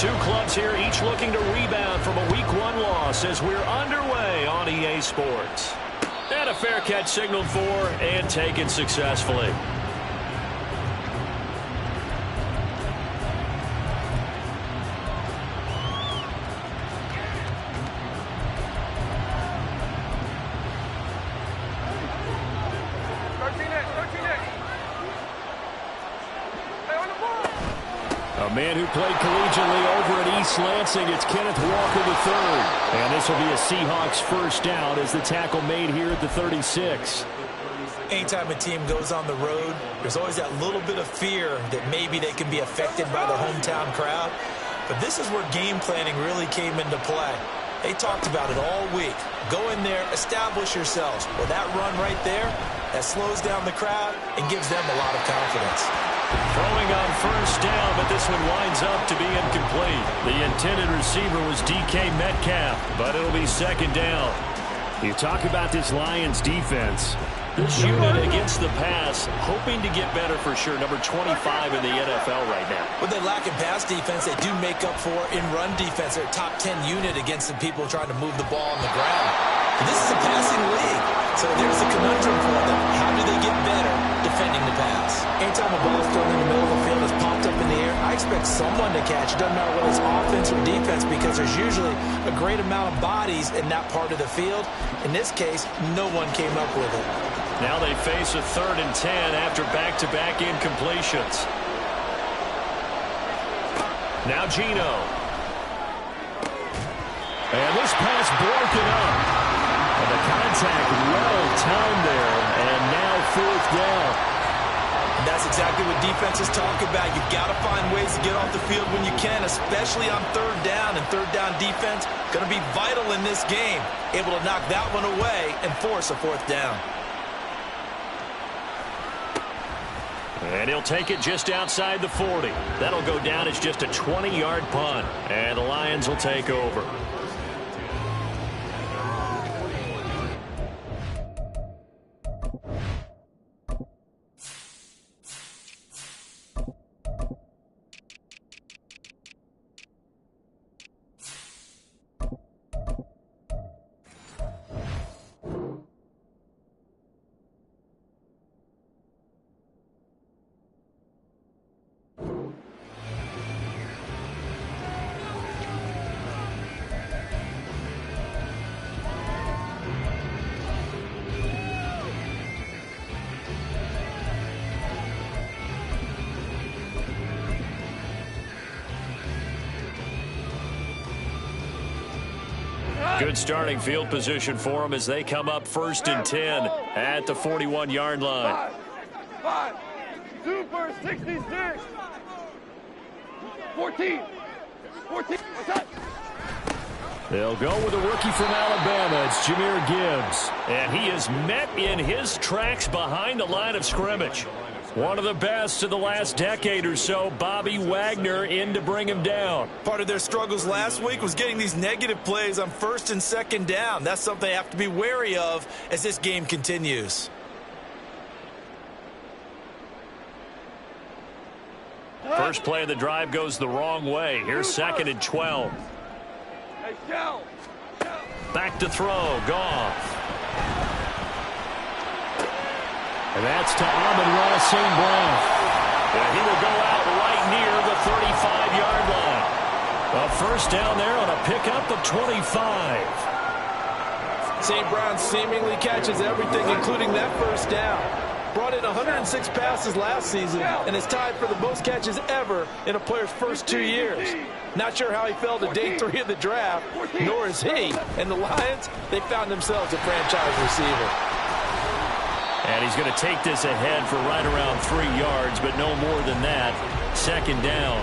two clubs here, each looking to rebound from a Week 1 loss as we're underway on EA Sports. And a fair catch signaled for and taken successfully. A man who played collegiately over at East Lansing, it's Kenneth Walker III. And this will be a Seahawks first down as the tackle made here at the 36. Anytime a team goes on the road, there's always that little bit of fear that maybe they can be affected by the hometown crowd. But this is where game planning really came into play. They talked about it all week. Go in there, establish yourselves. Well, that run right there, that slows down the crowd and gives them a lot of confidence. Throwing on first down, but this one winds up to be incomplete. The intended receiver was DK Metcalf, but it'll be second down. You talk about this Lions defense. This unit against the pass, hoping to get better for sure. Number 25 in the NFL right now. What they lack in pass defense, they do make up for in run defense. They're a top 10 unit against the people trying to move the ball on the ground. And this is a passing league, so there's a conundrum for them. How do they get better defending the pass? Anytime a ball is thrown in the middle of the field, it's popped up in the air, I expect someone to catch. It doesn't matter whether it's offense or defense because there's usually a great amount of bodies in that part of the field. In this case, no one came up with it. Now they face a 3rd and 10 after back-to-back incompletions. Now Geno. And this pass broken up. And the contact well-timed there. And now 4th down. And that's exactly what defenses talk about. You've got to find ways to get off the field when you can, especially on 3rd down. And 3rd down defense going to be vital in this game. Able to knock that one away and force a 4th down. And he'll take it just outside the 40. That'll go down as just a 20-yard punt. And the Lions will take over. Good starting field position for them as they come up 1st and 10 at the 41-yard line. 5, 2 for 66. 14. They'll go with a rookie from Alabama. It's Jahmyr Gibbs. And he is met in his tracks behind the line of scrimmage. One of the best of the last decade or so, Bobby Wagner in to bring him down. Part of their struggles last week was getting these negative plays on 1st and 2nd down. That's something they have to be wary of as this game continues. First play of the drive goes the wrong way. Here's 2nd and 12. Back to throw. Goff. And that's to Amon-Ra St. Brown. And he will go out right near the 35-yard line. A first down there on a pickup of 25. St. Brown seemingly catches everything, including that first down. Brought in 106 passes last season and is tied for the most catches ever in a player's first 2 years. Not sure how he fell to day 3 of the draft, nor is he. And the Lions, they found themselves a franchise receiver. And he's going to take this ahead for right around 3 yards, but no more than that. 2nd down.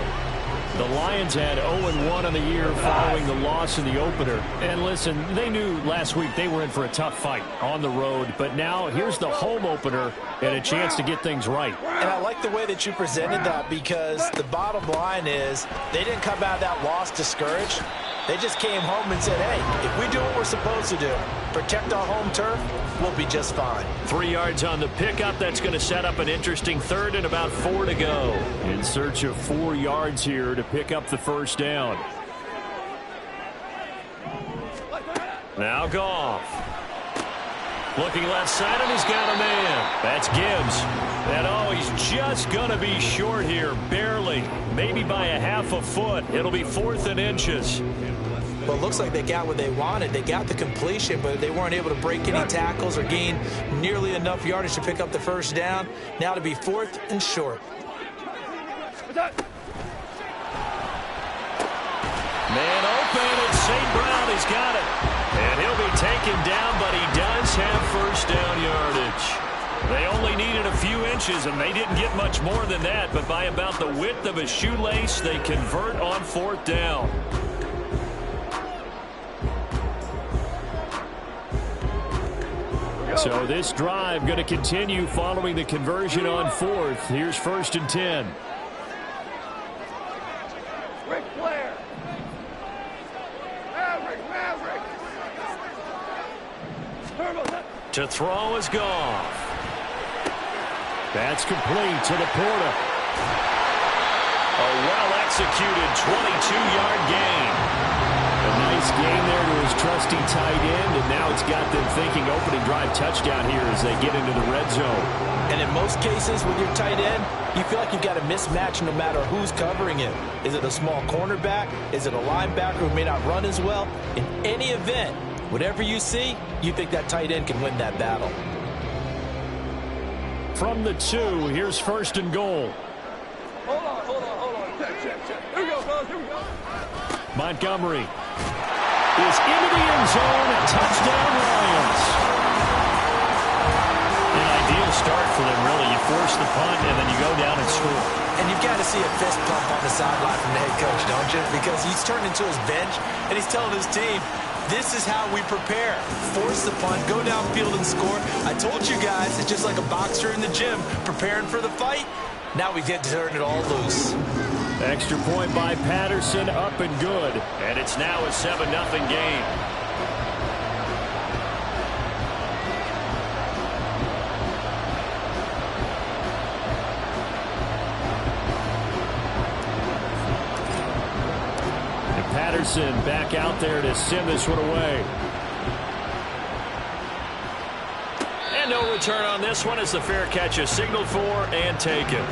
The Lions had 0-1 on the year following the loss in the opener. And listen, they knew last week they were in for a tough fight on the road. But now here's the home opener and a chance to get things right. And I like the way that you presented that because the bottom line is they didn't come out of that loss discouraged. They just came home and said, hey, if we do what we're supposed to do, protect our home turf, we'll be just fine. 3 yards on the pickup. That's going to set up an interesting third and about 4 to go. In search of 4 yards here to pick up the first down. Now Goff. Looking left side, and he's got a man. That's Gibbs. And, oh, he's just going to be short here, barely. Maybe by a half a foot. It'll be 4th and inches. Well, it looks like they got what they wanted. They got the completion, but they weren't able to break any tackles or gain nearly enough yardage to pick up the first down. Now to be 4th and short. Man open, and St. Brown has got it. And he'll be taken down, but he does have first down yardage. They only needed a few inches, and they didn't get much more than that. But by about the width of a shoelace, they convert on 4th down. So this drive going to continue following the conversion on 4th. Here's 1st and 10. Ric Flair. Maverick. To throw is Goff. That's complete to Laporta. A well-executed 22-yard gain. A nice gain there to his trusty tight end, and now it's got them thinking opening drive touchdown here as they get into the red zone. And in most cases with your tight end, you feel like you've got a mismatch no matter who's covering him. Is it a small cornerback? Is it a linebacker who may not run as well? In any event, whatever you see, you think that tight end can win that battle. From the 2, here's 1st and goal. Hold on. Check. Here we go, fellas. Here we go. Montgomery is into the end zone. A touchdown, Lions. An ideal start for them, really. You force the punt, and then you go down and score. And you've got to see a fist pump on the sideline from the head coach, don't you? Because he's turned into his bench, and he's telling his team, this is how we prepare. Force the punt, go downfield and score. I told you guys, it's just like a boxer in the gym preparing for the fight. Now we get to turn it all loose. Extra point by Patterson, up and good. And it's now a 7-0 game. And Patterson back out there to send this one away. And no return on this one as the fair catch is signaled for and taken.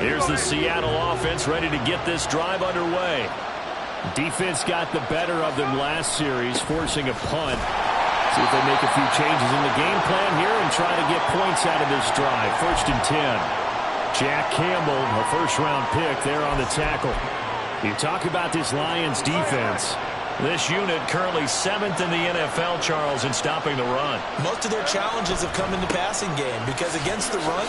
Here's the Seattle offense ready to get this drive underway. Defense got the better of them last series, forcing a punt. See if they make a few changes in the game plan here and try to get points out of this drive. 1st and 10. Jack Campbell, a first-round pick there on the tackle. You talk about this Lions defense. This unit currently 7th in the NFL, Charles, in stopping the run. Most of their challenges have come in the passing game because against the run,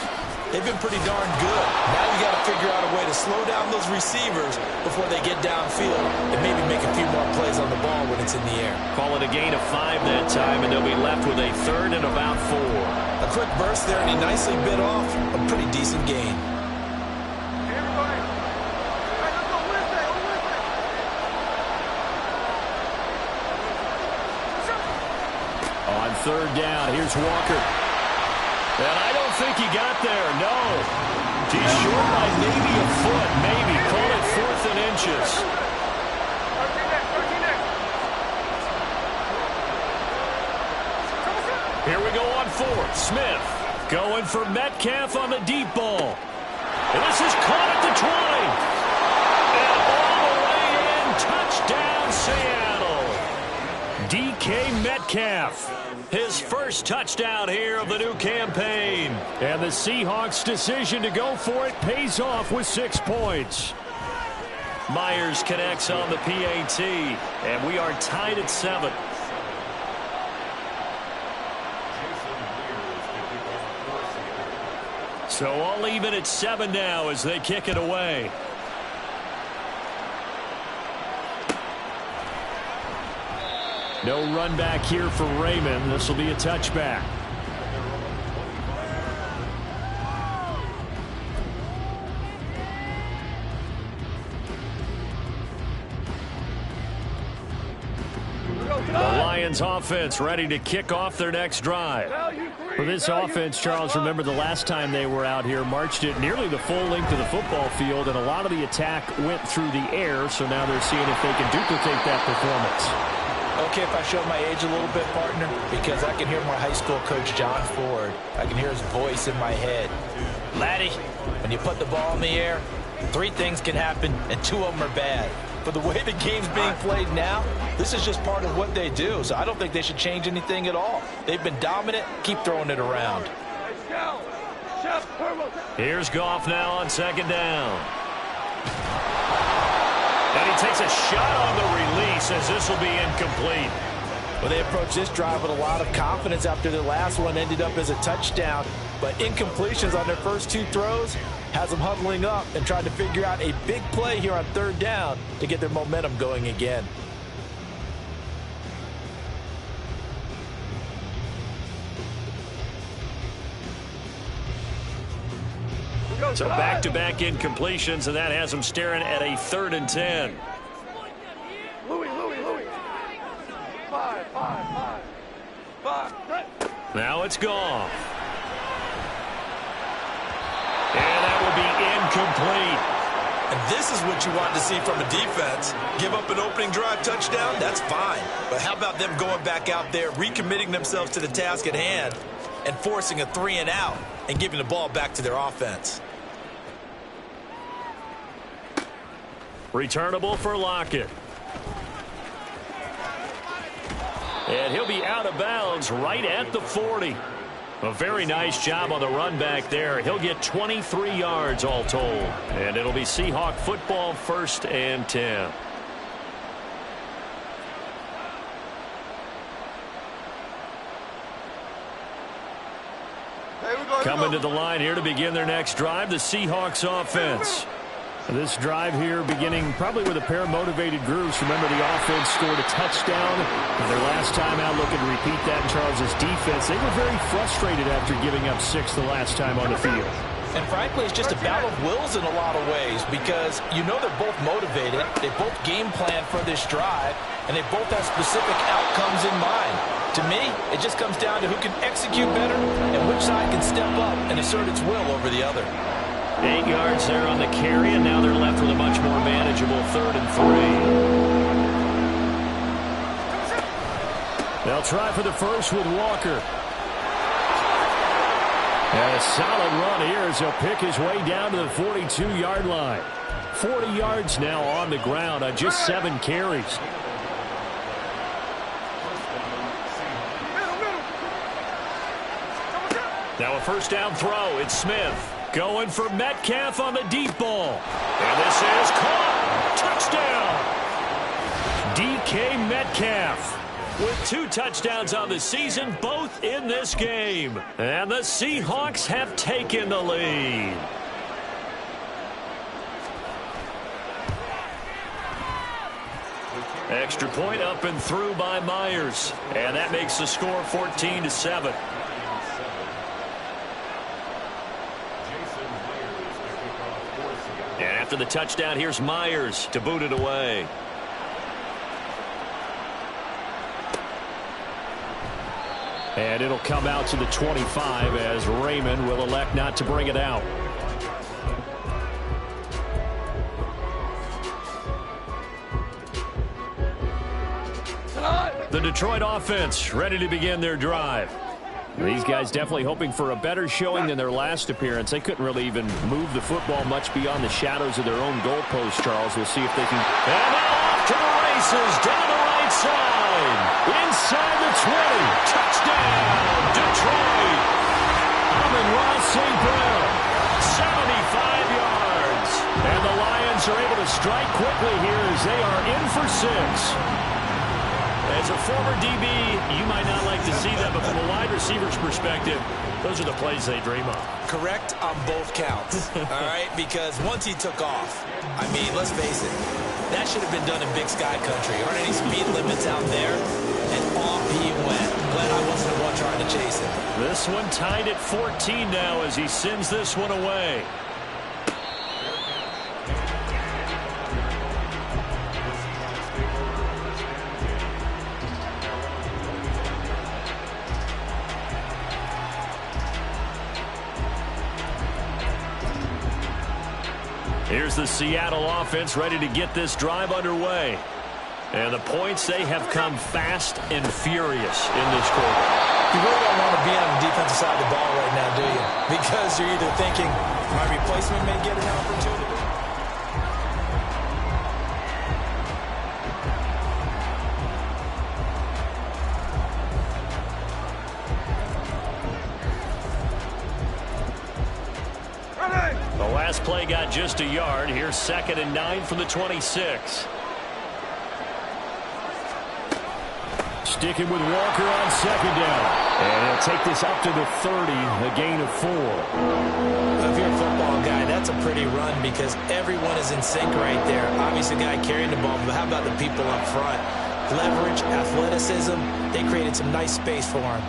they've been pretty darn good. Now you got to figure out a way to slow down those receivers before they get downfield and maybe make a few more plays on the ball when it's in the air. Call it a gain of 5 that time, and they'll be left with a 3rd and about 4. A quick burst there, and he nicely bit off a pretty decent gain. On 3rd down, here's Walker. And I don't think he got there, no. He's short by maybe a foot, maybe. Call it 4th and inches. Here we go on 4th. Smith going for Metcalf on the deep ball. And this is caught at the 20. And all the way in, touchdown, Seattle. DK Metcalf. His first touchdown here of the new campaign. And the Seahawks' decision to go for it pays off with 6 points. Myers connects on the PAT, and we are tied at 7. So all even at 7 now as they kick it away. No run back here for Raymond. This will be a touchback. The Lions offense ready to kick off their next drive. For this offense, Charles, remember the last time they were out here, marched it nearly the full length of the football field, and a lot of the attack went through the air, so now they're seeing if they can duplicate that performance. Okay, if I show my age a little bit, partner, because I can hear my high school coach, John Ford. I can hear his voice in my head. Laddie, when you put the ball in the air, 3 things can happen, and 2 of them are bad. But the way the game's being played now, this is just part of what they do. So I don't think they should change anything at all. They've been dominant. Keep throwing it around. Here's Goff now on 2nd down. And he takes a shot on the release as this will be incomplete. Well, they approached this drive with a lot of confidence after their last one ended up as a touchdown. But incompletions on their first 2 throws has them huddling up and trying to figure out a big play here on 3rd down to get their momentum going again. So back-to-back incompletions, and that has them staring at a 3rd and 10. Louis. 5. Now it's Goff. And that will be incomplete. And this is what you want to see from a defense. Give up an opening drive touchdown, that's fine. But how about them going back out there, recommitting themselves to the task at hand, and forcing a 3 and out, and giving the ball back to their offense. Returnable for Lockett. And he'll be out of bounds right at the 40. A very nice job on the run back there. He'll get 23 yards all told. And it'll be Seahawk football, 1st and 10. Coming to the line here to begin their next drive, the Seahawks offense. This drive here beginning probably with a pair of motivated groups. Remember, the offense scored a touchdown. And their last time out, looking to repeat that in Charles' defense. They were very frustrated after giving up 6 the last time on the field. And frankly, it's just a battle of wills in a lot of ways because you know they're both motivated. They both game plan for this drive, and they both have specific outcomes in mind. To me, it just comes down to who can execute better and which side can step up and assert its will over the other. 8 yards there on the carry, and now they're left with a much more manageable 3rd and 3. They'll try for the first with Walker. And a solid run here as he'll pick his way down to the 42-yard line. 40 yards now on the ground on just 7 carries. Now a 1st down throw. It's Smith. Going for Metcalf on the deep ball. And this is caught. Touchdown. DK Metcalf with 2 touchdowns on the season, both in this game. And the Seahawks have taken the lead. Extra point up and through by Myers. And that makes the score 14-7. And after the touchdown, here's Myers to boot it away. And it'll come out to the 25 as Raymond will elect not to bring it out. The Detroit offense ready to begin their drive. These guys definitely hoping for a better showing than their last appearance. They couldn't really even move the football much beyond the shadows of their own goalpost, Charles. We'll see if they can. And now off to the races down the right side. Inside the 20. Touchdown, Detroit. Amon-Ra St. Brown. 75 yards. And the Lions are able to strike quickly here as they are in for 6. As a former DB, you might not like to see that, but from a wide receiver's perspective, those are the plays they dream of. Correct on both counts, all right? Because once he took off, I mean, let's face it, that should have been done in Big Sky country. Aren't any speed limits out there? And He went. Glad I wasn't the one trying to chase him. This one tied at 14 now as he sends this one away. Here's the Seattle offense ready to get this drive underway. And the points, they have come fast and furious in this quarter. You really don't want to be on the defensive side of the ball right now, do you? Because you're either thinking, my replacement may get an opportunity. The last play got just a yard. Here's 2nd and 9 from the 26. Sticking with Walker on 2nd down. And he'll take this up to the 30, a gain of 4. If you're a football guy, that's a pretty run because everyone is in sync right there. Obviously, the guy carrying the ball, but how about the people up front? Leverage, athleticism, they created some nice space for him.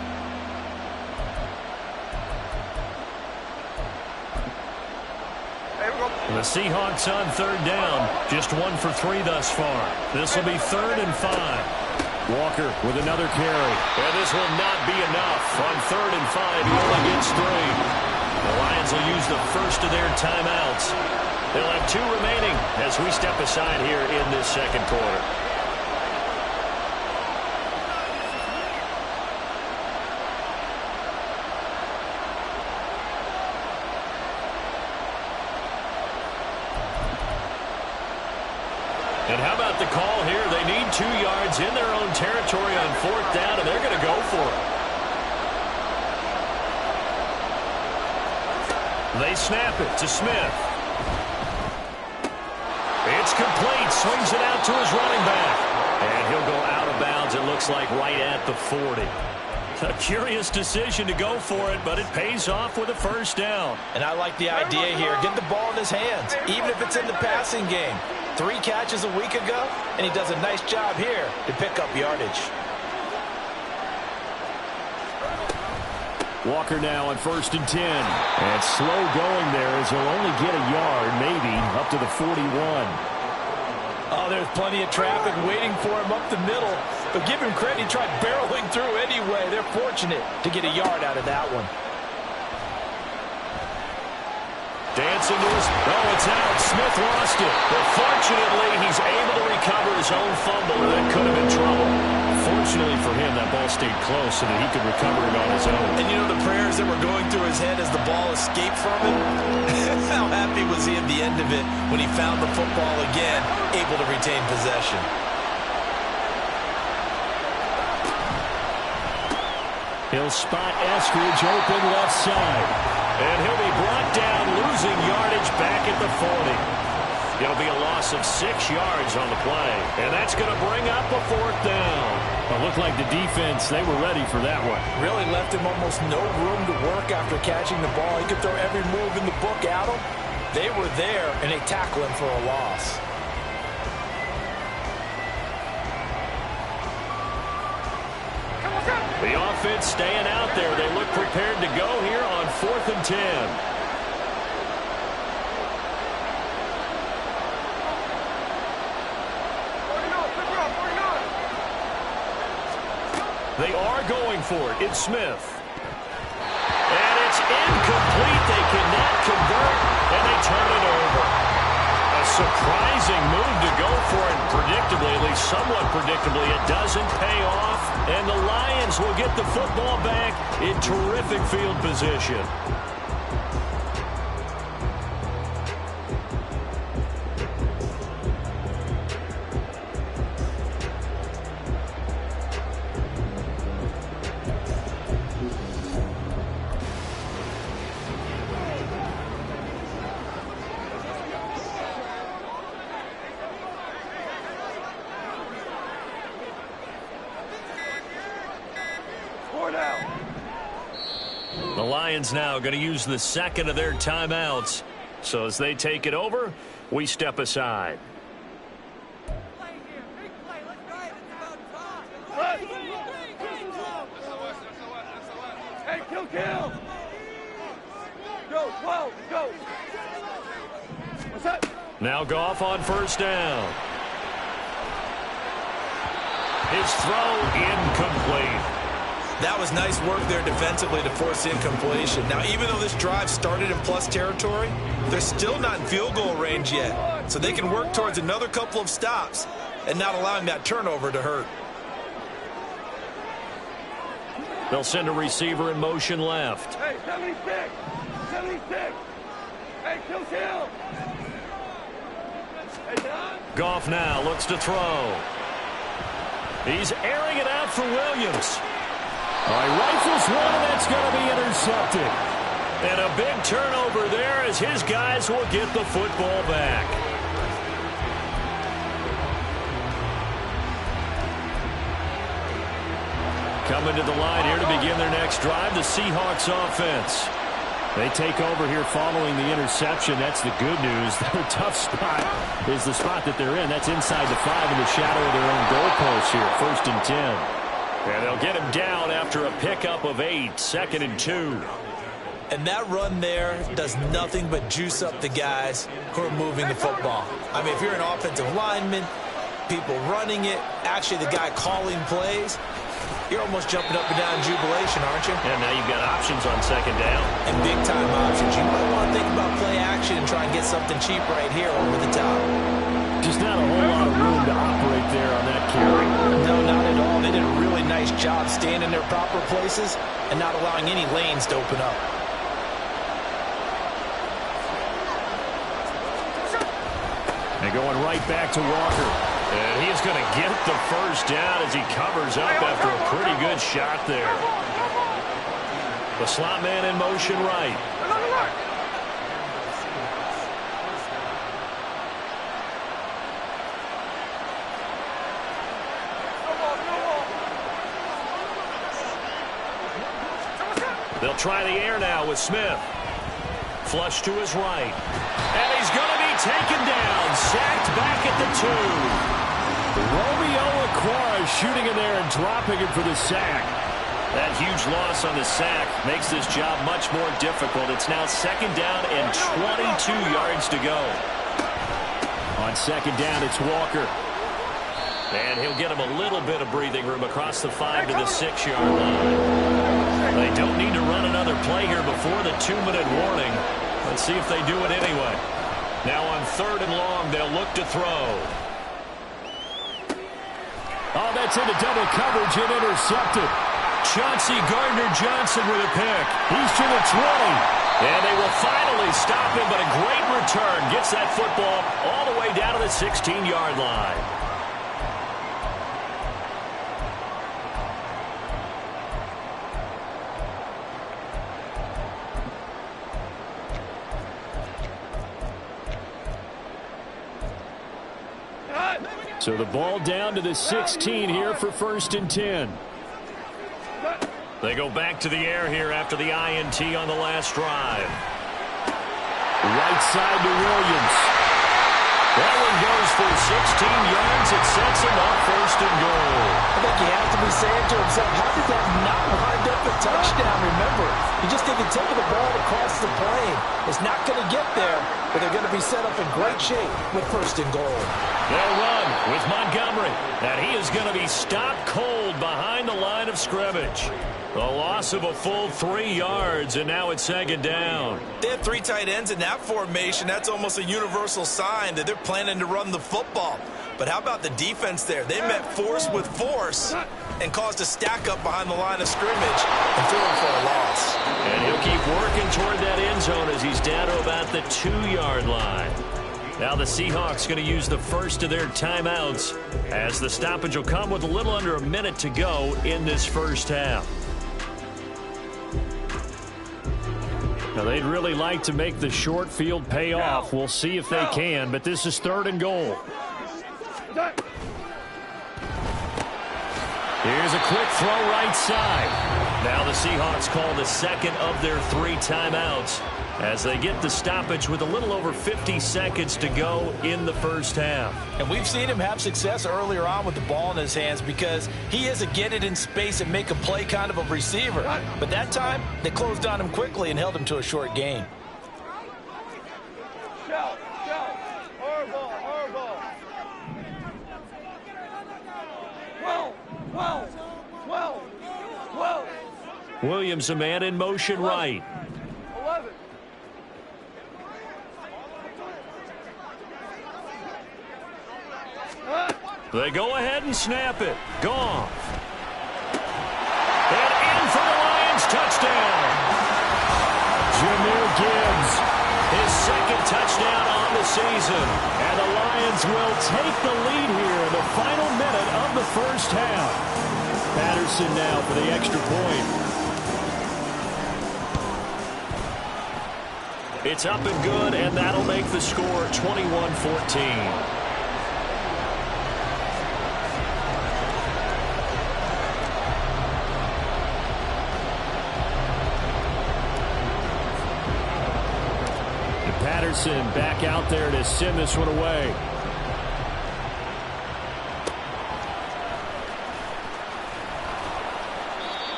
The Seahawks on 3rd down. Just 1 for 3 thus far. This will be 3rd and 5. Walker with another carry. And this will not be enough. On 3rd and 5, he only gets 3. The Lions will use the first of their timeouts. They'll have 2 remaining as we step aside here in this second quarter. And how about the call here? They need 2 yards in their own territory on 4th down, and they're going to go for it. They snap it to Smith. It's complete. Swings it out to his running back. And he'll go out of bounds, it looks like, right at the 40. A curious decision to go for it, but it pays off with a first down. And I like the idea here. Get the ball in his hands, even if it's in the passing game. 3 catches a week ago, and he does a nice job here to pick up yardage. Walker now on 1st and 10. And slow going there as he'll only get a yard, maybe, up to the 41. Oh, there's plenty of traffic waiting for him up the middle. But give him credit, he tried barreling through anyway. They're fortunate to get a yard out of that one. Dancing to his... Oh, it's out. Smith lost it. But fortunately, he's able to recover his own fumble, or that could have been trouble. Fortunately for him, that ball stayed close so that he could recover it on his own. And you know the prayers that were going through his head as the ball escaped from him? How happy was he at the end of it when he found the football again, able to retain possession? He'll spot Eskridge open left side. And he'll be brought down, losing yardage back at the 40. It'll be a loss of 6 yards on the play. And that's going to bring up a 4th down. It looked like the defense, they were ready for that one. Really left him almost no room to work after catching the ball. He could throw every move in the book at him. They were there, and they tackle him for a loss. The offense staying out there. They look prepared to go here on 4th and 10. They are going for it. It's Smith. And it's incomplete. They cannot convert, and they turn it over. A surprising move to go for it. Predictably, at least somewhat predictably, it doesn't pay off. And the Lions will get the football back in terrific field position. The Lions now going to use the 2nd of their timeouts. So as they take it over, we step aside. Go, kill! Go, 12, go! What's up? Now Goff on first down. His throw incomplete. That was nice work there defensively to force incompletion. Now, even though this drive started in plus territory, they're still not in field goal range yet. So they can work towards another couple of stops and not allowing that turnover to hurt. They'll send a receiver in motion left. Hey, 76! 76! Hey, kill! Hey, John! Goff now looks to throw. He's airing it out for Williams. All right, rifles one, and that's going to be intercepted. And a big turnover there as his guys will get the football back. Coming to the line here to begin their next drive, the Seahawks offense. They take over here following the interception. That's the good news. Their tough spot is the spot that they're in. That's inside the 5 in the shadow of their own goalpost here. 1st and 10. And they'll get him down after a pickup of 8, 2nd and 2. And that run there does nothing but juice up the guys who are moving the football. I mean, if you're an offensive lineman, people running it, actually the guy calling plays, you're almost jumping up and down in jubilation, aren't you? And now you've got options on 2nd down. And big-time options. You might want to think about play action and try and get something cheap right here over the top. Just not a whole lot of room to operate there on that carry. No, not at all. They did a really nice job staying in their proper places and not allowing any lanes to open up. And going right back to Walker. And he's going to get the first down as he covers up after a pretty good shot there. The slot man in motion right. They'll try the air now with Smith. Flush to his right. And he's going to be taken down. Sacked back at the 2. Romeo Okwara shooting in there and dropping him for the sack. That huge loss on the sack makes this job much more difficult. It's now 2nd down and 22 yards to go. On 2nd down, it's Walker. And he'll get him a little bit of breathing room across the 5 to the 6-yard line. They don't need to run another play here before the 2-minute warning. Let's see if they do it anyway. Now on 3rd and long, they'll look to throw. Oh, that's into double coverage and intercepted. Chauncey Gardner-Johnson with a pick. He's to the 20. And they will finally stop him, but a great return. Gets that football all the way down to the 16-yard line. So the ball down to the 16 here for 1st and 10. They go back to the air here after the INT on the last drive. Right side to Williams. That one goes for 16 yards. It sets him up 1st and goal. I think he has to be saying to himself, how did that not wind up a touchdown? Remember, you just need to take the ball across the plane. It's not going to get there, but they're going to be set up in great shape with 1st and goal. They'll run with Montgomery. And he is going to be stopped cold behind the line of scrimmage. A loss of a full 3 yards, and now it's 2nd down. They have 3 tight ends in that formation. That's almost a universal sign that they're planning to run the football. But how about the defense there? They met force with force and caused a stack up behind the line of scrimmage and threw him for a loss. And he'll keep working toward that end zone as he's down to about the 2-yard line. Now the Seahawks going to use the first of their timeouts as the stoppage will come with a little under a minute to go in this first half. Now, they'd really like to make the short field pay off. We'll see if they can, but this is 3rd and goal. Here's a quick throw right side. Now the Seahawks call the second of their 3 timeouts as they get the stoppage with a little over 50 seconds to go in the first half. And we've seen him have success earlier on with the ball in his hands because he is a get it in space and make a play kind of a receiver. But that time, they closed on him quickly and held him to a short gain. Williams, a man in motion right. 11. They go ahead and snap it. Goff. And in for the Lions, touchdown. Jahmyr Gibbs, his second touchdown on the season. And the Lions will take the lead here in the final minute of the first half. Patterson now for the extra point. It's up and good, and that'll make the score 21-14. Patterson back out there to send this one away.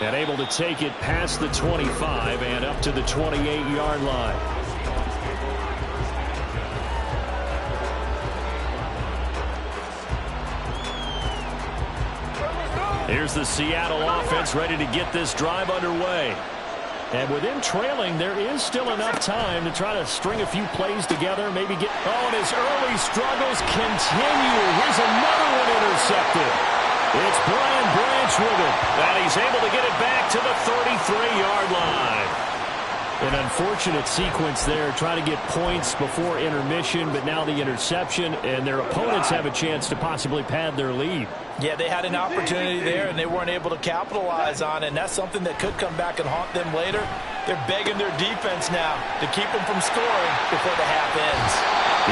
And able to take it past the 25 and up to the 28-yard line. Here's the Seattle offense ready to get this drive underway. And with him trailing, there is still enough time to try to string a few plays together, maybe get... Oh, and his early struggles continue. Here's another one intercepted. It's Brian Branch with it. And he's able to get it back to the 33-yard line. An unfortunate sequence there, trying to get points before intermission, but now the interception, and their opponents have a chance to possibly pad their lead. Yeah, they had an opportunity there, and they weren't able to capitalize on it, and that's something that could come back and haunt them later. They're begging their defense now to keep them from scoring before the half ends.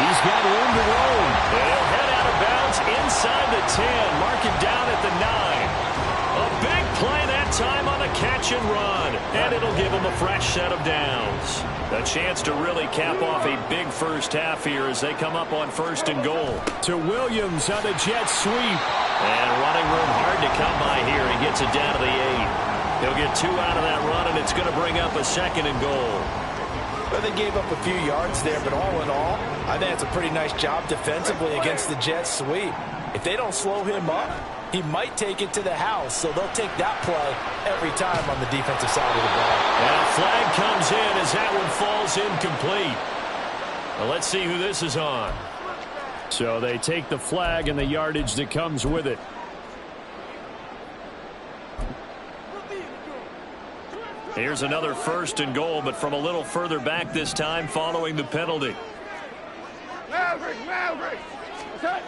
He's got room to roam. They'll head out of bounds inside the 10, mark it down at the 9. A big play that time on the catch and run, and it'll give them a fresh set of downs. A chance to really cap off a big first half here as they come up on 1st and goal. To Williams on the jet sweep. And running room hard to come by here. He gets it down to the 8. He'll get 2 out of that run, and it's going to bring up a 2nd and goal. Well, they gave up a few yards there, but all in all, I think it's a pretty nice job defensively against the jet sweep. If they don't slow him up, he might take it to the house, so they'll take that play every time on the defensive side of the ball. And a flag comes in as that one falls incomplete. Well, let's see who this is on. So they take the flag and the yardage that comes with it. Here's another 1st and goal, but from a little further back this time following the penalty. Maverick! Okay.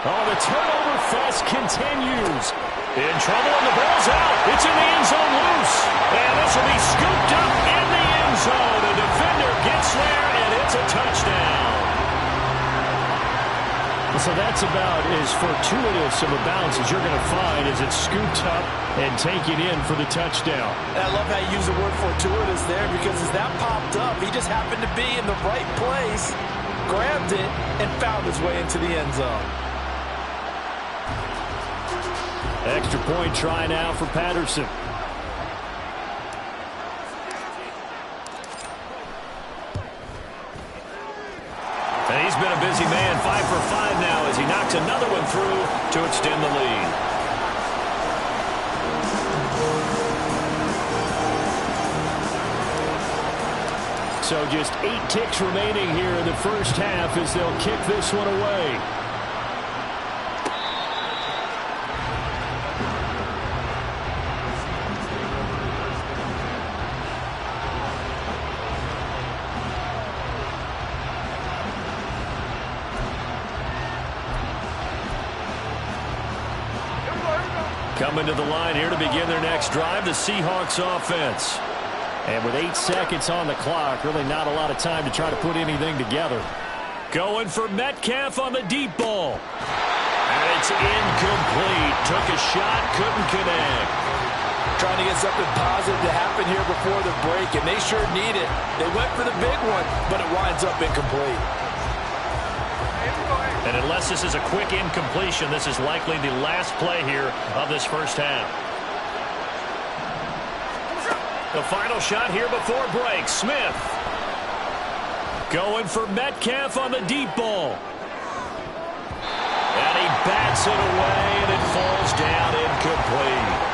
Oh, the turnover fest continues. In trouble, and the ball's out. It's in the end zone loose. And this will be scooped up in the end zone. The defender gets there, and it's a touchdown. So that's about as fortuitous of a bounce as you're going to find as it's scooped up and taken in for the touchdown. And I love how you use the word fortuitous there because as that popped up, he just happened to be in the right place, grabbed it, and found his way into the end zone. Extra point try now for Patterson. And he's been a busy man, 5 for 5 now as he knocks another one through to extend the lead. So just 8 ticks remaining here in the first half as they'll kick this one away. Coming to the line here to begin their next drive, the Seahawks offense. And with 8 seconds on the clock, really not a lot of time to try to put anything together. Going for Metcalf on the deep ball. And it's incomplete. Took a shot, couldn't connect. Trying to get something positive to happen here before the break, and they sure need it. They went for the big one, but it winds up incomplete. And unless this is a quick incompletion, this is likely the last play here of this first half. The final shot here before break. Smith going for Metcalf on the deep ball. And he bats it away, and it falls down incomplete.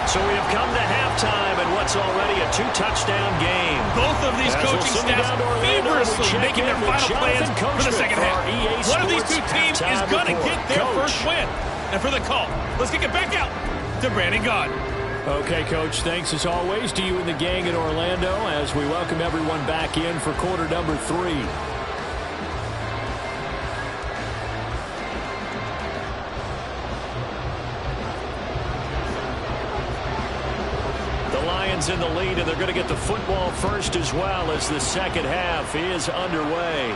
So we have come to halftime in what's already a 2-touchdown game. Both of these coaching staffs feverishly making their final plans for the second half. One of these two teams is going to get their first win. And for the call, let's kick it back out to Brandon Gaudin. Okay, Coach, thanks as always to you and the gang in Orlando as we welcome everyone back in for quarter number 3. In the lead, and they're going to get the football first as well as the second half is underway.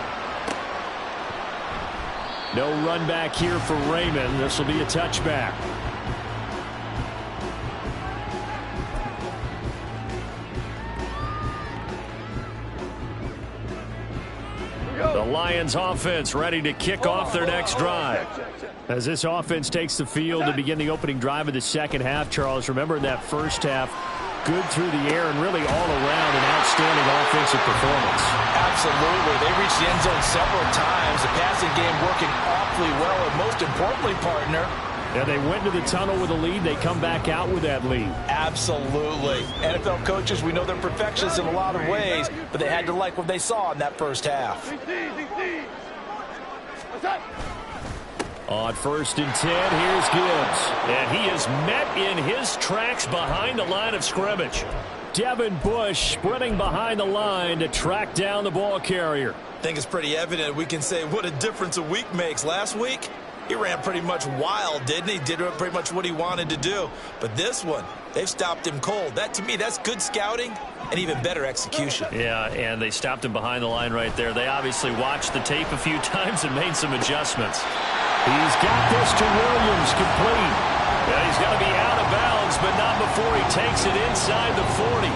No run back here for Raymond. This will be a touchback. The Lions offense ready to kick off their next drive. As this offense takes the field to begin the opening drive of the second half, Charles, remember in that first half, good through the air and really all around an outstanding offensive performance. Absolutely. They reached the end zone several times. The passing game working awfully well, and most importantly, partner, yeah, they went to the tunnel with a lead. They come back out with that lead. Absolutely. NFL coaches, we know they're perfectionists in a lot of ways, but they had to like what they saw in that first half. On 1st and 10, here's Gibbs. And he is met in his tracks behind the line of scrimmage. Devin Bush sprinting behind the line to track down the ball carrier. I think it's pretty evident. We can say what a difference a week makes. Last week, he ran pretty much wild, didn't he? Did pretty much what he wanted to do. But this one, they've stopped him cold. That, to me, that's good scouting and even better execution. Yeah, and they stopped him behind the line right there. They obviously watched the tape a few times and made some adjustments. He's got this to Williams, complete. Yeah, he's going to be out of bounds, but not before he takes it inside the 40.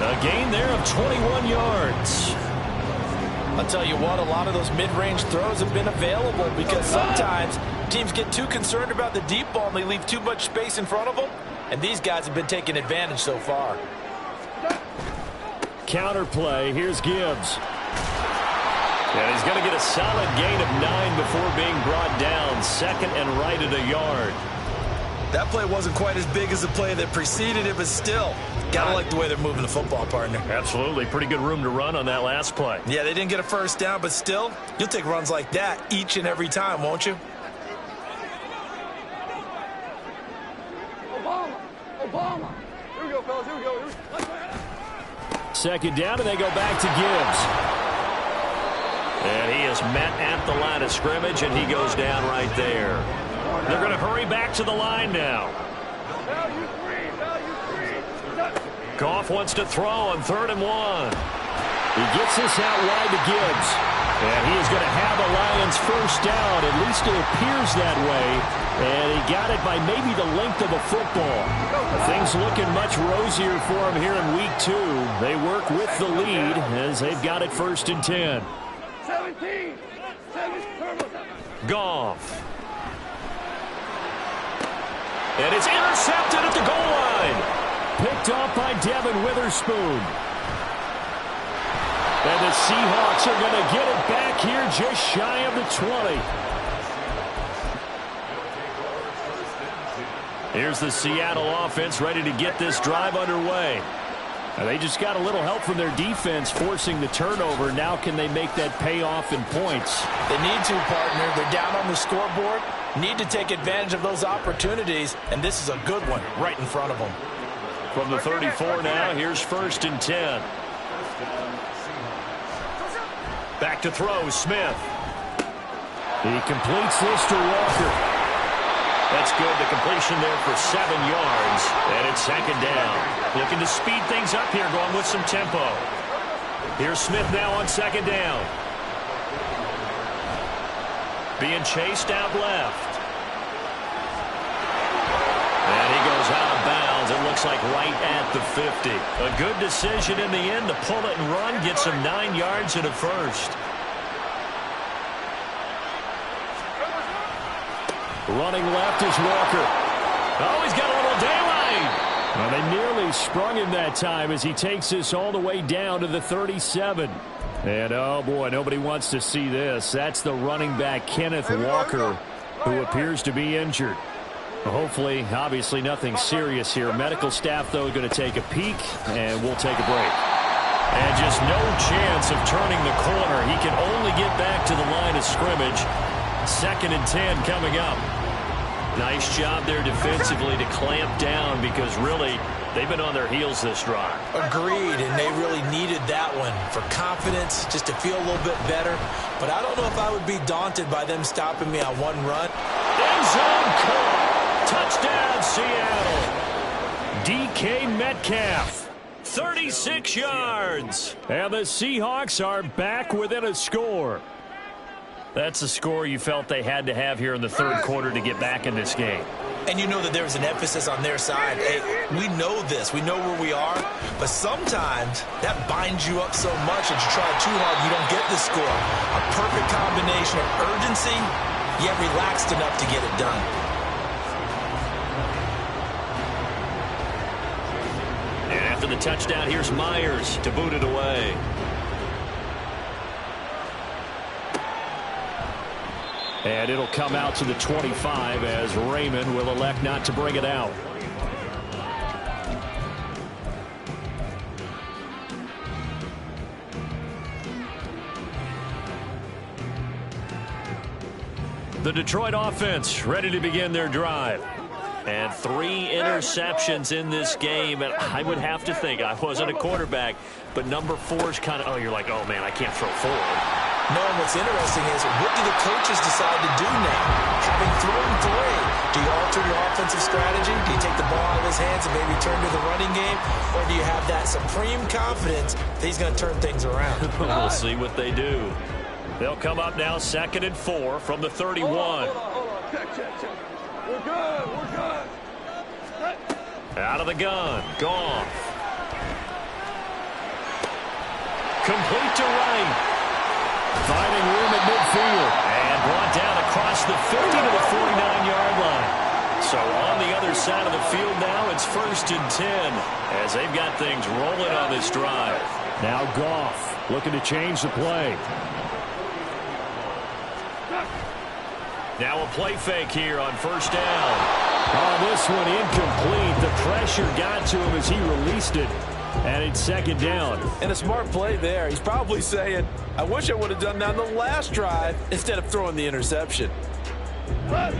A gain there of 21 yards. I'll tell you what, a lot of those mid-range throws have been available because sometimes teams get too concerned about the deep ball and they leave too much space in front of them, and these guys have been taking advantage so far. Counter play, here's Gibbs. And he's going to get a solid gain of 9 before being brought down. Second and right at a yard. That play wasn't quite as big as the play that preceded it, but still, gotta like the way they're moving the football, partner. Absolutely. Pretty good room to run on that last play. Yeah, they didn't get a first down, but still, you'll take runs like that each and every time, won't you? Obama. Here we go, fellas. Here we go. Second down, and they go back to Gibbs. And he is met at the line of scrimmage, and he goes down right there. They're going to hurry back to the line now. Value three. Goff wants to throw on 3rd and 1. He gets this out wide to Gibbs. And he is going to have a Lions first down. At least it appears that way. And he got it by maybe the length of a football. Things looking much rosier for him here in week 2. They work with the lead as they've got it 1st and 10. 17. Goff. And it's intercepted at the goal line. Picked off by Devin Witherspoon. And the Seahawks are going to get it back here just shy of the 20. Here's the Seattle offense ready to get this drive underway. Now they just got a little help from their defense forcing the turnover. Now can they make that pay off in points? They need to, partner. They're down on the scoreboard. Need to take advantage of those opportunities, and this is a good one right in front of them. From the 34 now, here's 1st and 10. Back to throw, Smith. He completes this to Walker. That's good. The completion there for 7 yards, and it's 2nd down. Looking to speed things up here, going with some tempo. Here's Smith now on 2nd down. Being chased out left. looks like right at the 50. A good decision in the end to pull it and run, get some 9 yards and a first. Running left is Walker. Oh, he's got a little daylight. Well, they nearly sprung him that time as he takes this all the way down to the 37. And, oh, boy, nobody wants to see this. That's the running back, Kenneth Walker, who appears to be injured. Hopefully, obviously, nothing serious here. Medical staff, though, going to take a peek, and we'll take a break. And just no chance of turning the corner. He can only get back to the line of scrimmage. 2nd and 10 coming up. Nice job there defensively to clamp down because, really, they've been on their heels this drive. Agreed, and they really needed that one for confidence, just to feel a little bit better. But I don't know if I would be daunted by them stopping me on one run. End zone caught. Touchdown, Seattle. DK Metcalf, 36 yards. And the Seahawks are back within a score. That's a score you felt they had to have here in the 3rd quarter to get back in this game. And you know that there was an emphasis on their side. Hey, we know this. We know where we are. But sometimes that binds you up so much that you try too hard, you don't get the score. A perfect combination of urgency, yet relaxed enough to get it done. And after the touchdown, here's Myers to boot it away. And it'll come out to the 25 as Raymond will elect not to bring it out. The Detroit offense ready to begin their drive. And 3 interceptions in this game. And I would have to think, I wasn't a quarterback, but number 4 is kind of, oh, you're like, oh, man, I can't throw 4. No, and what's interesting is, what do the coaches decide to do now? Having thrown 3, do you alter your offensive strategy? Do you take the ball out of his hands and maybe turn to the running game? Or do you have that supreme confidence that he's going to turn things around? We'll see what they do. They'll come up now 2nd and 4 from the 31. Hold on. Check. We're good. Out of the gun. Goff. Complete to right. Finding room at midfield. And brought down across the 50 to the 49-yard line. So on the other side of the field now, it's 1st and 10 as they've got things rolling on this drive. Now Goff looking to change the play. Now a play fake here on 1st down. Oh, this one incomplete. The pressure got to him as he released it. And it's 2nd down. And a smart play there. He's probably saying, I wish I would have done that on the last drive instead of throwing the interception.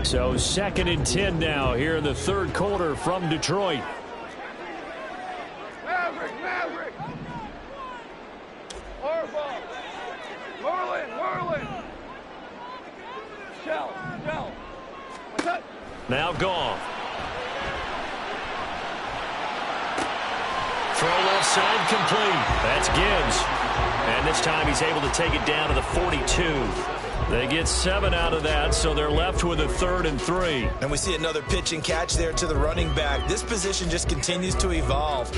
So 2nd and 10 now here in the 3rd quarter from Detroit. Maverick. Harbaugh. Merlin. Shell. Now Goff. Throw left side complete. That's Gibbs. And this time he's able to take it down to the 42. They get 7 out of that, so they're left with a 3rd and 3. And we see another pitch and catch there to the running back. This position just continues to evolve.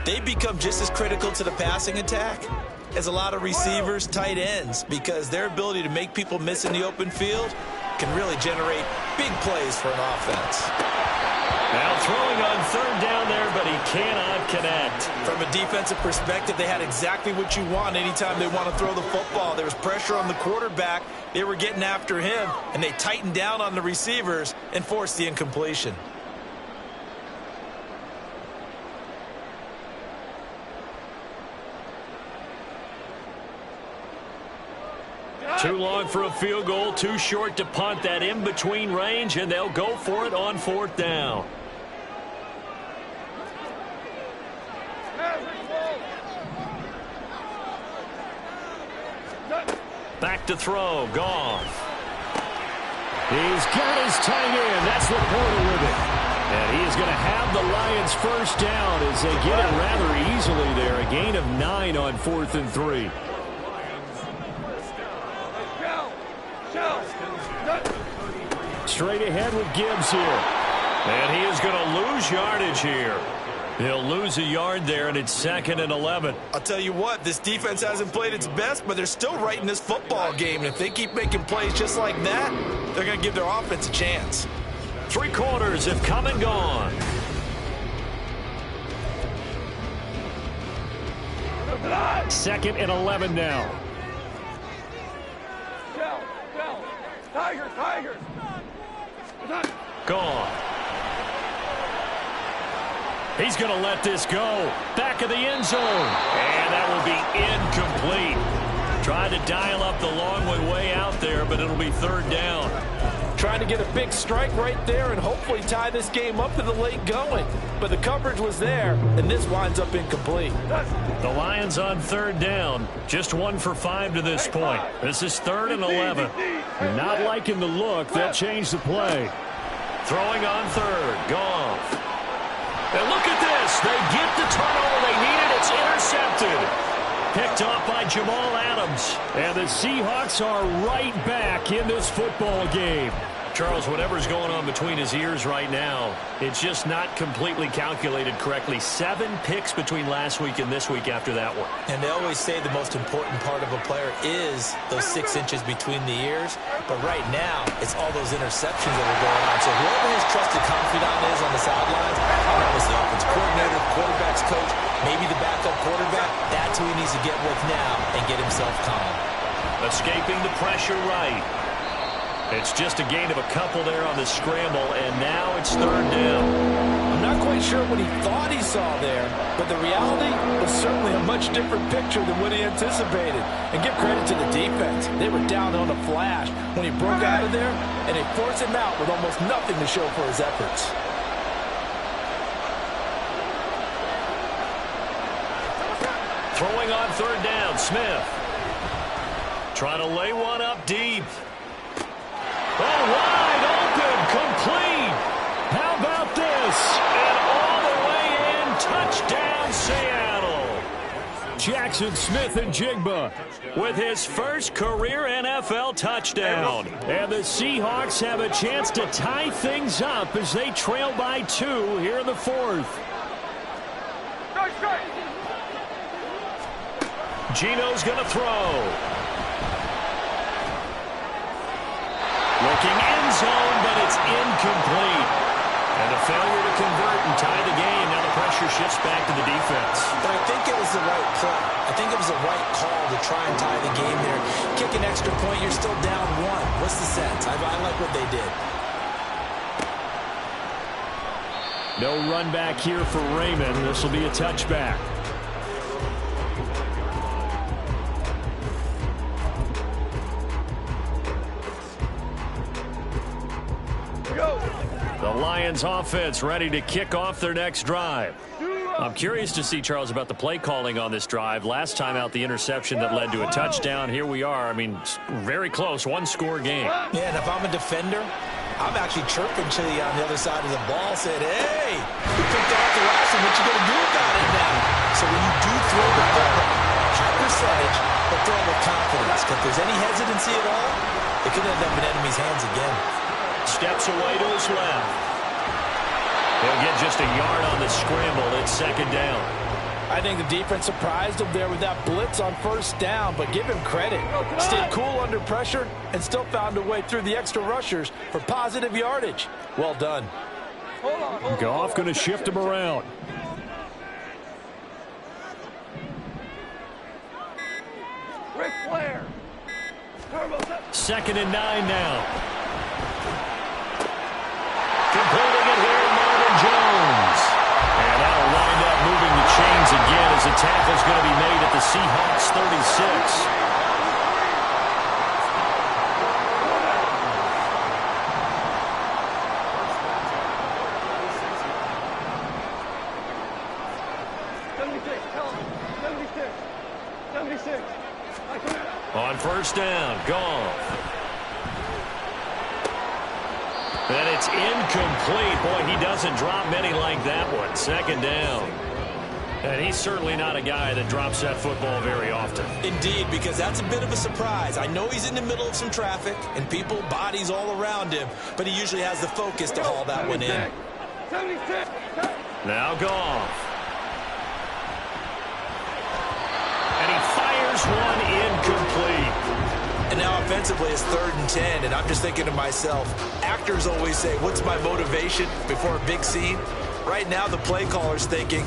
They become just as critical to the passing attack as a lot of receivers, tight ends, because their ability to make people miss in the open field can really generate big plays for an offense. Now throwing on 3rd down there, but he cannot connect. From a defensive perspective, they had exactly what you want anytime they want to throw the football. There was pressure on the quarterback. They were getting after him, and they tightened down on the receivers and forced the incompletion. Too long for a field goal, too short to punt. That in-between range, and they'll go for it on 4th down. Back to throw. Goff. He's got his tight end. That's Laporta with it. And he is going to have the Lions 1st down as they get it rather easily there. A gain of 9 on 4th and 3. Straight ahead with Gibbs here. And he is going to lose yardage here. They'll lose a yard there, and it's 2nd and 11. I'll tell you what, this defense hasn't played its best, but they're still right in this football game. And if they keep making plays just like that, they're going to give their offense a chance. 3 quarters have come and gone. Second and 11 now. Down. Tigers. Gone. He's going to let this go. Back of the end zone. And that will be incomplete. Tried to dial up the long way out there, but it'll be 3rd down. Trying to get a big strike right there and hopefully tie this game up to the late going. But the coverage was there, and this winds up incomplete. The Lions on 3rd down. Just 1 for 5 to this point. This is 3rd and 11. Not liking the look. They'll change the play. Throwing on 3rd. Goff. And look at this. They get the turnover they needed. It's intercepted. Picked off by Jamal Adams. And the Seahawks are right back in this football game. Charles, whatever's going on between his ears right now, it's just not completely calculated correctly. 7 picks between last week and this week after that one. And they always say the most important part of a player is those 6 inches between the ears. But right now, it's all those interceptions that are going on. So whoever his trusted confidant is on the sidelines, I don't know if it's the offense coordinator, the quarterback's coach, maybe the backup quarterback, that's who he needs to get with now and get himself calm. Escaping the pressure right. It's just a gain of a couple there on the scramble, and now it's 3rd down. I'm not quite sure what he thought he saw there, but the reality was certainly a much different picture than what he anticipated. And give credit to the defense. They were down on a flash when he broke out of there, and they forced him out with almost nothing to show for his efforts. Throwing on 3rd down, Smith. Trying to lay one up deep. Oh, wide open, complete. How about this? And all the way in, touchdown, Seattle. Jackson Smith-Njigba with his first career NFL touchdown. And the Seahawks have a chance to tie things up as they trail by 2 here in the 4th. Gino's going to throw. Looking end zone, but it's incomplete. And a failure to convert and tie the game. Now the pressure shifts back to the defense. But I think it was the right play. I think it was the right call to try and tie the game there. Kick an extra point, you're still down 1. What's the sense? I like what they did. No run back here for Raymond. This will be a touchback. The Lions offense ready to kick off their next drive. I'm curious to see, Charles, about the play calling on this drive. Last time out, the interception that led to a touchdown. Here we are. I mean, very close, 1-score game. Yeah, and if I'm a defender, I'm actually chirping to you on the other side of the ball, saying, hey, you picked off the last one. What you going to do about it now? So when you do throw the ball, high percentage, but throw it with confidence. If there's any hesitancy at all, it could end up in enemy's hands again. Steps away to his left. He'll get just a yard on the scramble. It's 2nd down. I think the defense surprised him there with that blitz on 1st down, but give him credit. Stayed cool under pressure and still found a way through the extra rushers for positive yardage. Well done. Goff going to shift him around. Ric Flair. 2nd and 9 now. Completing it here, Marvin Jones. And that'll wind up moving the chains again as the tackle's going to be made at the Seahawks 36. On 1st down, Goff. And it's incomplete. Boy, he doesn't drop many like that one. 2nd down. And he's certainly not a guy that drops that football very often. Indeed, because that's a bit of a surprise. I know he's in the middle of some traffic and people, bodies all around him, but he usually has the focus to haul that one in. Now Goff. Here's one incomplete. And now offensively it's 3rd and 10, and I'm just thinking to myself, actors always say, what's my motivation before a big scene? Right now the play caller's thinking,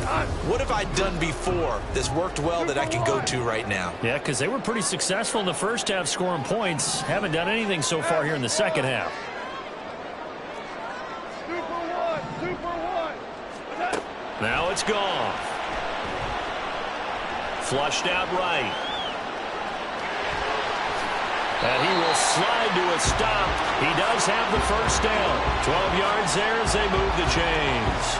what have I done before that's worked well that I can go to right now? Yeah, because they were pretty successful in the first half scoring points. Haven't done anything so far here in the second half. Now it's gone. Flushed out right. And he will slide to a stop. He does have the first down. 12 yards there as they move the chains.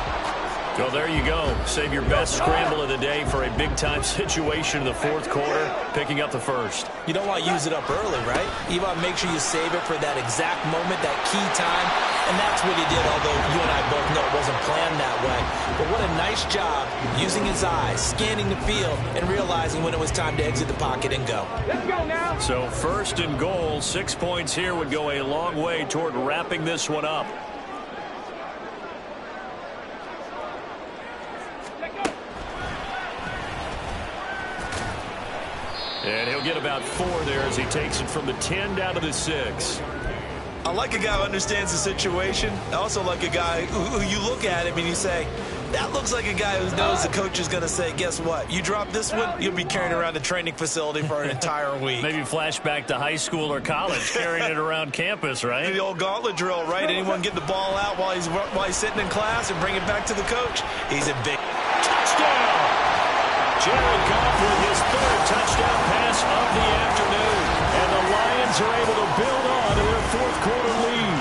So there you go. Save your best scramble of the day for a big-time situation in the fourth quarter, picking up the first. You don't want to use it up early, right? You want to make sure you save it for that exact moment, that key time. And that's what he did, although you and I both know it wasn't planned that way. But what a nice job using his eyes, scanning the field, and realizing when it was time to exit the pocket and go. Let's go now. So 1st and goal, 6 points here would go a long way toward wrapping this one up. And he'll get about 4 there as he takes it from the 10 down to the 6. I like a guy who understands the situation. I also like a guy who you look at him and you say, that looks like a guy who knows the coach is going to say, guess what? You drop this one, you'll be carrying around the training facility for an entire week. Maybe flashback to high school or college, carrying it around campus, right? The old gauntlet drill, right? Anyone get the ball out while he's sitting in class and bring it back to the coach? He's a big touchdown. Jared Goff with his 3rd touchdown pass of the afternoon. And the Lions are able to build on to their 4th quarter lead.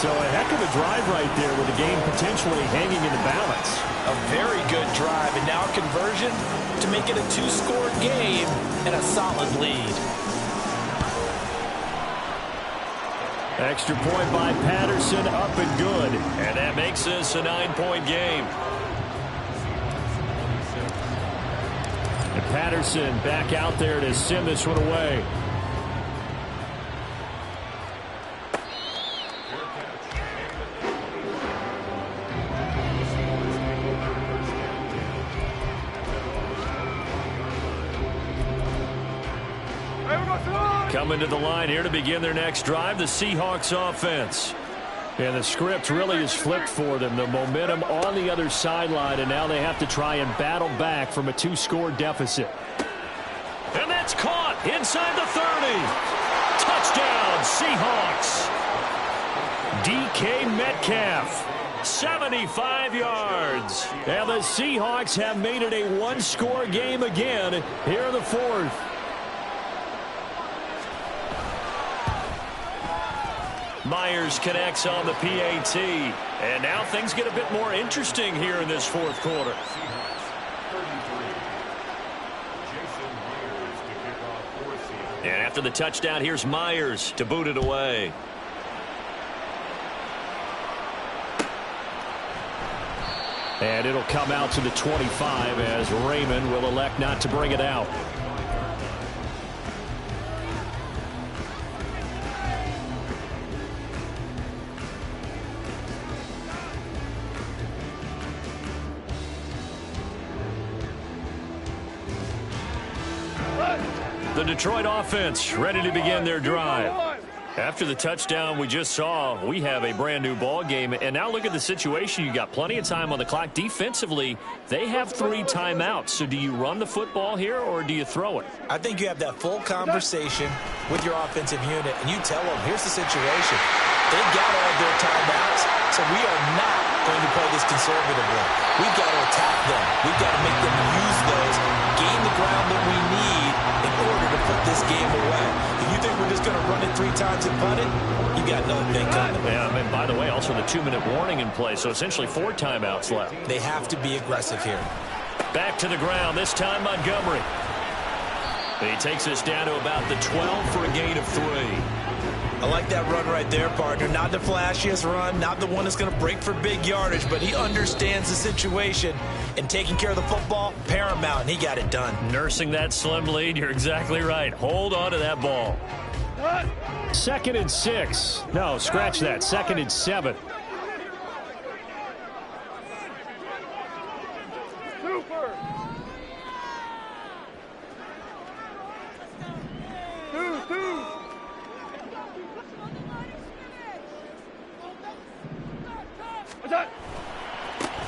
So a heck of a drive right there with the game potentially hanging in the balance. A very good drive, and now conversion to make it a 2-score game and a solid lead. Extra point by Patterson, up and good. And that makes this a 9-point game. And Patterson back out there to send this one away. Coming to the line here to begin their next drive, the Seahawks offense. And the script really is flipped for them. The momentum on the other sideline, and now they have to try and battle back from a 2-score deficit. And that's caught inside the 30. Touchdown, Seahawks. DK Metcalf, 75 yards. And the Seahawks have made it a 1-score game again here in the 4th. Myers connects on the PAT. And now things get a bit more interesting here in this 4th quarter. And after the touchdown, here's Myers to boot it away. And it'll come out to the 25 as Raymond will elect not to bring it out. The Detroit offense ready to begin their drive. After the touchdown we just saw, we have a brand new ball game. And now look at the situation. You got plenty of time on the clock. Defensively, they have 3 timeouts. So do you run the football here or do you throw it? I think you have that full conversation with your offensive unit, and you tell them, here's the situation. They've got all their timeouts, so we are not going to play this conservatively. We've got to attack them. We've got to make them use those, gain the ground that we need in order to put this game away. If you think we're just going to run it 3 times and punt it, you got another thing coming. Yeah, and by the way, also the 2-minute warning in play, so essentially 4 timeouts left. They have to be aggressive here. Back to the ground, this time Montgomery. He takes us down to about the 12 for a gain of 3. I like that run right there, partner. Not the flashiest run, not the one that's going to break for big yardage, but he understands the situation, and taking care of the football, paramount, and he got it done. Nursing that slim lead, you're exactly right. Hold on to that ball. 2nd and 6. No, scratch that. 2nd and 7.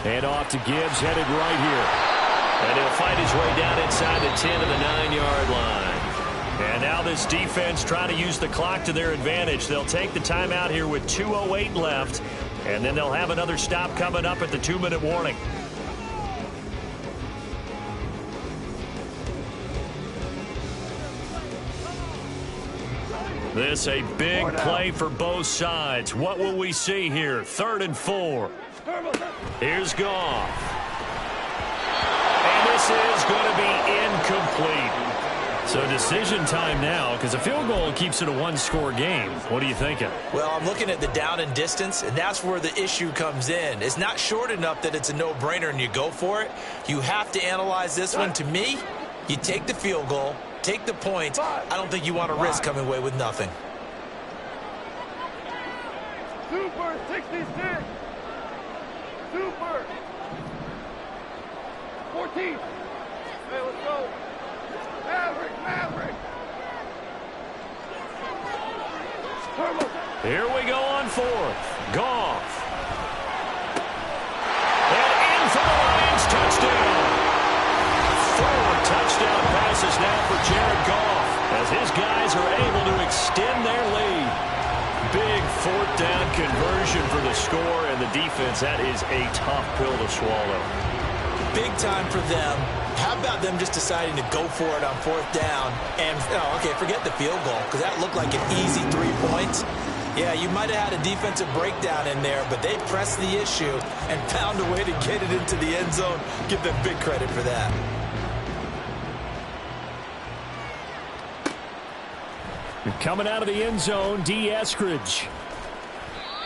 And off to Gibbs, headed right here. And he'll fight his way down inside the 10 of the 9-yard line. And now this defense trying to use the clock to their advantage. They'll take the timeout here with 2:08 left. And then they'll have another stop coming up at the 2-minute warning. This a big play for both sides. What will we see here? 3rd and 4. Here's Goff. And this is going to be incomplete. So decision time now, because a field goal keeps it a one-score game. What are you thinking? Well, I'm looking at the down and distance, and that's where the issue comes in. It's not short enough that it's a no-brainer and you go for it. You have to analyze this one. To me, you take the field goal, take the points. I don't think you want to risk coming away with nothing. Super 66. Super 14. Hey, let's go. Maverick. Here we go on 4th. Goff. And in for the Lions, touchdown. 4 touchdown passes now for Jared Goff as his guys are able to extend their lead. Big 4th down conversion for the score, and the defense, that is a tough pill to swallow. Big time for them. How about them just deciding to go for it on 4th down? And, okay, forget the field goal, because that looked like an easy 3 points. Yeah, you might have had a defensive breakdown in there, but they pressed the issue and found a way to get it into the end zone. Give them big credit for that. Coming out of the end zone, D. Eskridge.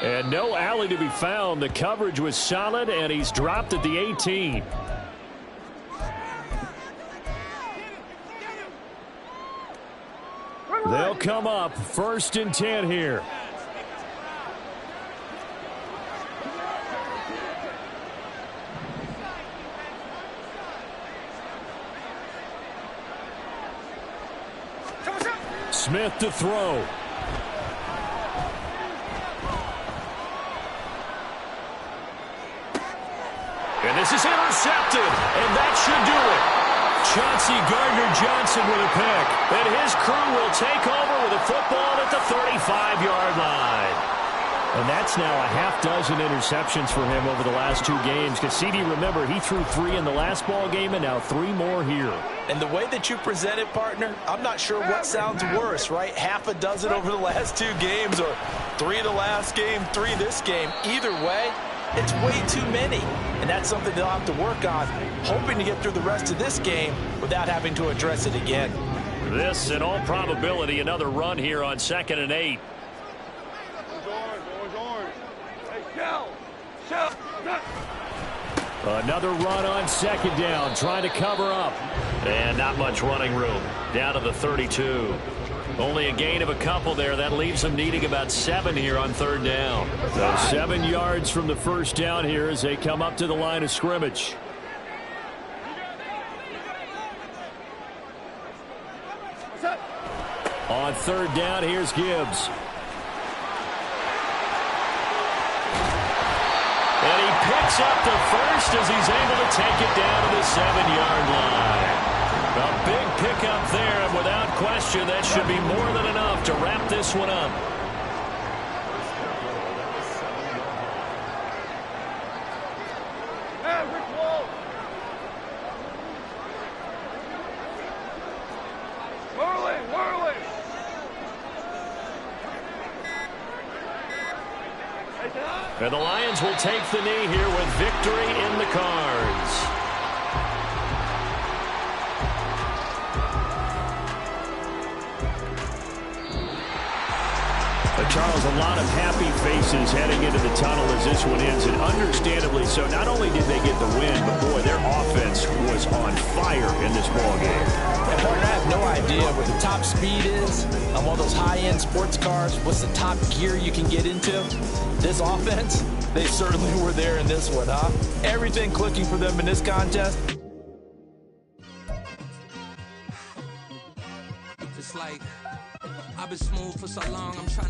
And no alley to be found. The coverage was solid, and he's dropped at the 18. They'll come up 1st and 10 here. Smith to throw. And this is intercepted, and that should do it. Chauncey Gardner-Johnson with a pick. And his crew will take over with a football at the 35-yard line. And that's now a half-dozen interceptions for him over the last 2 games. Because, CD, remember, he threw 3 in the last ball game and now 3 more here. And the way that you present it, partner, I'm not sure what sounds worse, right? Half a dozen over the last 2 games, or 3 the last game, 3 this game. Either way, it's way too many. And that's something they'll have to work on, hoping to get through the rest of this game without having to address it again. This, in all probability, another run here on 2nd and 8. Another run on 2nd down, trying to cover up. And not much running room. Down to the 32. Only a gain of a couple there. That leaves them needing about 7 here on 3rd down. So 7 yards from the 1st down here as they come up to the line of scrimmage. On 3rd down, here's Gibbs. And he picks up the first as he's able to take it down to the 7-yard line. A big pickup there, and without question, that should be more than enough to wrap this one up. And the Lions will take the knee here with victory in the cards. Charles, a lot of happy faces heading into the tunnel as this one ends, and understandably so. Not only did they get the win, but boy, their offense was on fire in this ballgame. And partner, I have no idea what the top speed is on one of those high-end sports cars. What's the top gear you can get into? This offense, they certainly were there in this one, huh? Everything clicking for them in this contest. Just like I've been smooth for so long, I'm trying